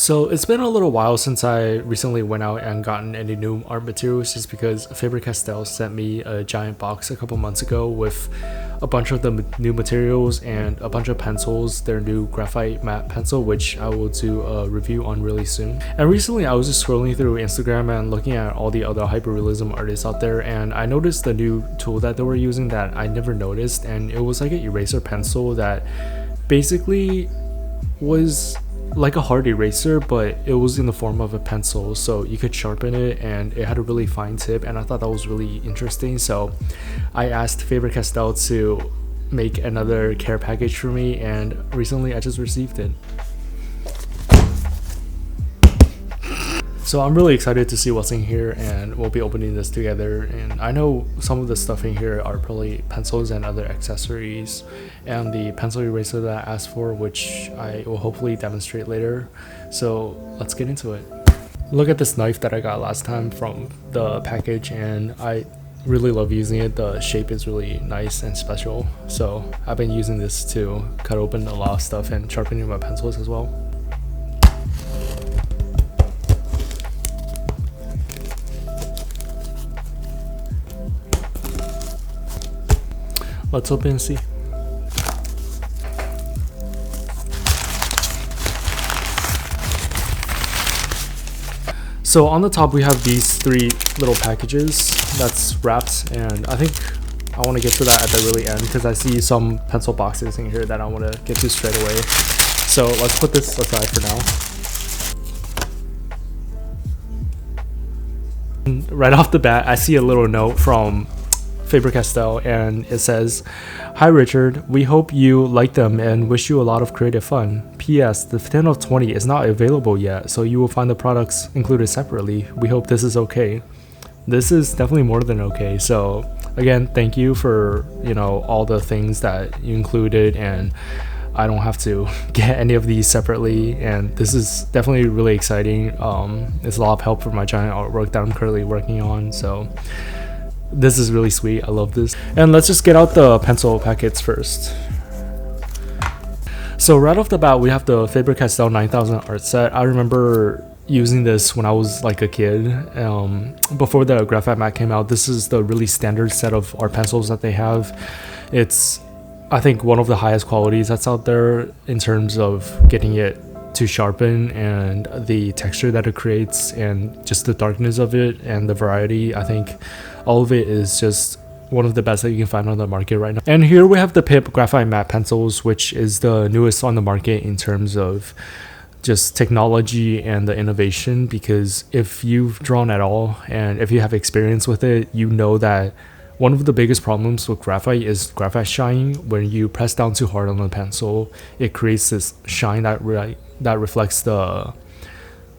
So it's been a little while since I recently went out and gotten any new art materials, just because FaberCastell sent me a giant box a couple months ago with a bunch of the new materials and a bunch of pencils, their new graphite matte pencil, which I will do a review on really soon. And recently I was just scrolling through Instagram and looking at all the other hyperrealism artists out there, and I noticed the new tool that they were using that I never noticed, and it was like an eraser pencil that basically was like a hard eraser, but it was in the form of a pencil, so you could sharpen it and it had a really fine tip, and I thought that was really interesting. So I asked FaberCastell to make another care package for me, and recently I just received it. So I'm really excited to see what's in here, and we'll be opening this together. And I know some of the stuff in here are probably pencils and other accessories, and the pencil eraser that I asked for, which I will hopefully demonstrate later. So let's get into it. Look at this knife that I got last time from the package, and I really love using it. The shape is really nice and special, so I've been using this to cut open a lot of stuff and sharpening my pencils as well. Let's open and see. So on the top we have these three little packages that's wrapped, and I think I want to get to that at the really end because I see some pencil boxes in here that I want to get to straight away. So let's put this aside for now. And right off the bat, I see a little note from FaberCastell, and it says, "Hi Richard, we hope you like them and wish you a lot of creative fun. P.S. The 10 of 20 is not available yet, so you will find the products included separately. We hope this is okay." This is definitely more than okay. So again, thank you for, all the things that you included, and I don't have to get any of these separately, and this is definitely really exciting. It's a lot of help for my giant artwork that I'm currently working on, so this is really sweet. I love this. And let's just get out the pencil packets first. So right off the bat, we have the FaberCastell 9000 art set. I remember using this when I was like a kid, before the graphite mat came out. This is the really standard set of art pencils that they have. It's, I think, one of the highest qualities that's out there in terms of getting it to sharpen and the texture that it creates and just the darkness of it and the variety. I think all of it is just one of the best that you can find on the market right now. And here we have the Pip Graphite Map pencils, which is the newest on the market in terms of just technology and the innovation, because if you've drawn at all and if you have experience with it, you know that one of the biggest problems with graphite is graphite shine. When you press down too hard on the pencil, it creates this shine that reflects the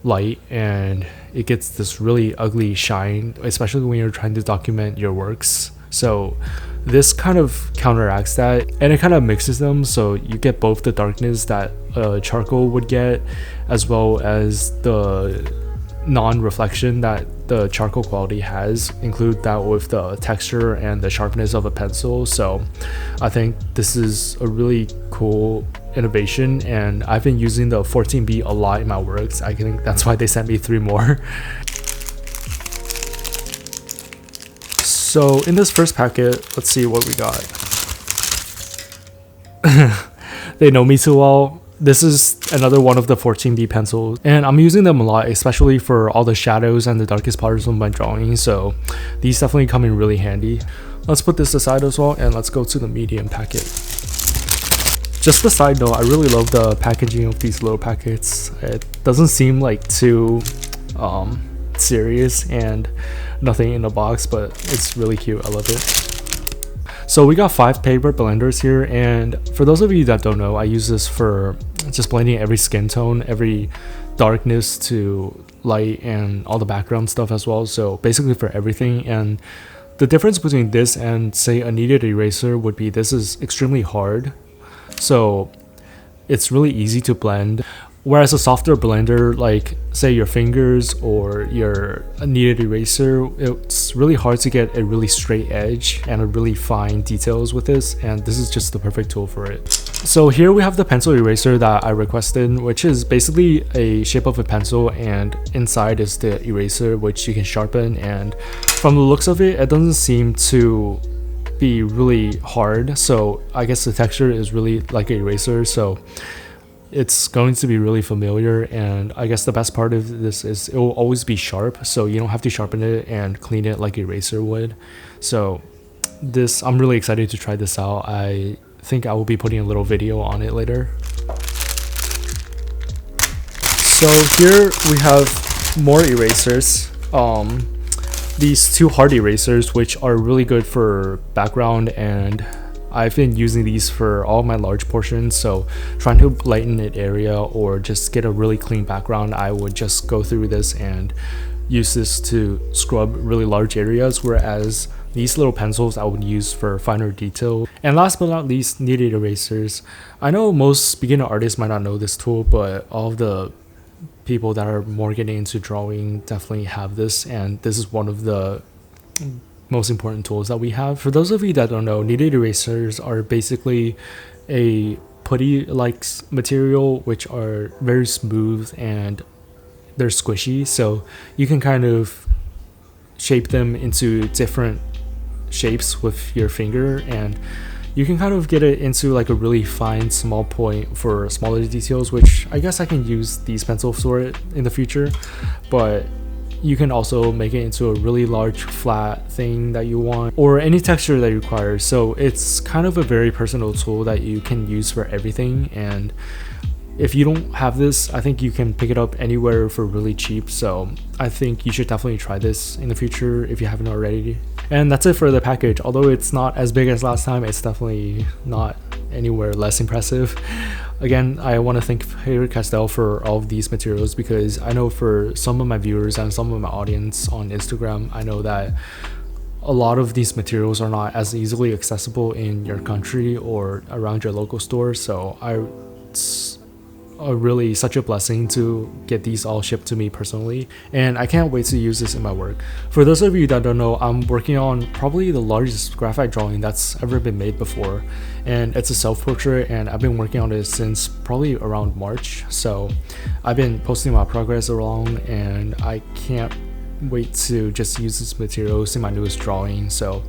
light, and it gets this really ugly shine, especially when you're trying to document your works. So this kind of counteracts that, and it kind of mixes them, so you get both the darkness that charcoal would get, as well as the non-reflection that the charcoal quality has. Include that with the texture and the sharpness of a pencil. So I think this is a really cool innovation, and I've been using the 14B a lot in my works. I think that's why they sent me 3 more. So in this first packet, let's see what we got. They know me too well. This is another one of the 14B pencils, and I'm using them a lot, especially for all the shadows and the darkest parts of my drawing, so these definitely come in really handy. Let's put this aside as well, and let's go to the medium packet. Just a side note, I really love the packaging of these little packets. It doesn't seem like too serious and nothing in the box, but it's really cute. I love it. So we got 5 paper blenders here, and for those of you that don't know, I use this for just blending every skin tone, every darkness to light, and all the background stuff as well. So basically for everything. And the difference between this and say a kneaded eraser would be this is extremely hard, so it's really easy to blend. Whereas a softer blender, like say your fingers or your kneaded eraser, it's really hard to get a really straight edge and a really fine details with this, and this is just the perfect tool for it. So here we have the pencil eraser that I requested, which is basically a shape of a pencil, and inside is the eraser which you can sharpen, and from the looks of it, it doesn't seem to be really hard, so I guess the texture is really like an eraser, so it's going to be really familiar. And I guess the best part of this is it will always be sharp, so you don't have to sharpen it and clean it like eraser would. So this, I'm really excited to try this out. I think I will be putting a little video on it later. So here we have more erasers. These two hard erasers, which are really good for background, and I've been using these for all my large portions, so trying to lighten an area or just get a really clean background, I would just go through this and use this to scrub really large areas, whereas these little pencils I would use for finer detail. And last but not least, kneaded erasers. I know most beginner artists might not know this tool, but all of the people that are more getting into drawing definitely have this, and this is one of the most important tools that we have. For those of you that don't know, kneaded erasers are basically a putty like material which are very smooth and they're squishy, so you can kind of shape them into different shapes with your finger, and you can kind of get it into like a really fine small point for smaller details, which I guess I can use these pencils for it in the future. But you can also make it into a really large flat thing that you want, or any texture that you require. So it's kind of a very personal tool that you can use for everything. And if you don't have this, I think you can pick it up anywhere for really cheap. So I think you should definitely try this in the future if you haven't already. And that's it for the package. Although it's not as big as last time, it's definitely not anywhere less impressive. Again, I want to thank FaberCastell for all of these materials, because I know for some of my viewers and some of my audience on Instagram, I know that a lot of these materials are not as easily accessible in your country or around your local store. So it's really such a blessing to get these all shipped to me personally, and I can't wait to use this in my work. For those of you that don't know, I'm working on probably the largest graphite drawing that's ever been made before, and it's a self-portrait, and I've been working on it since probably around March. So I've been posting my progress along, and I can't wait to just use this materials in my newest drawing. So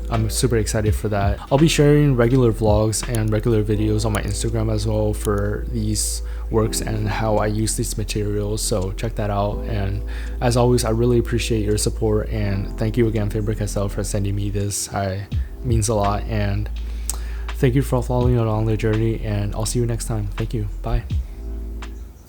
I'm super excited for that. I'll be sharing regular vlogs and regular videos on my Instagram as well for these works and how I use these materials, so check that out. And as always, I really appreciate your support, and thank you again, FaberCastell, for sending me this. It means a lot, and thank you for following along the journey, and I'll see you next time. Thank you. Bye.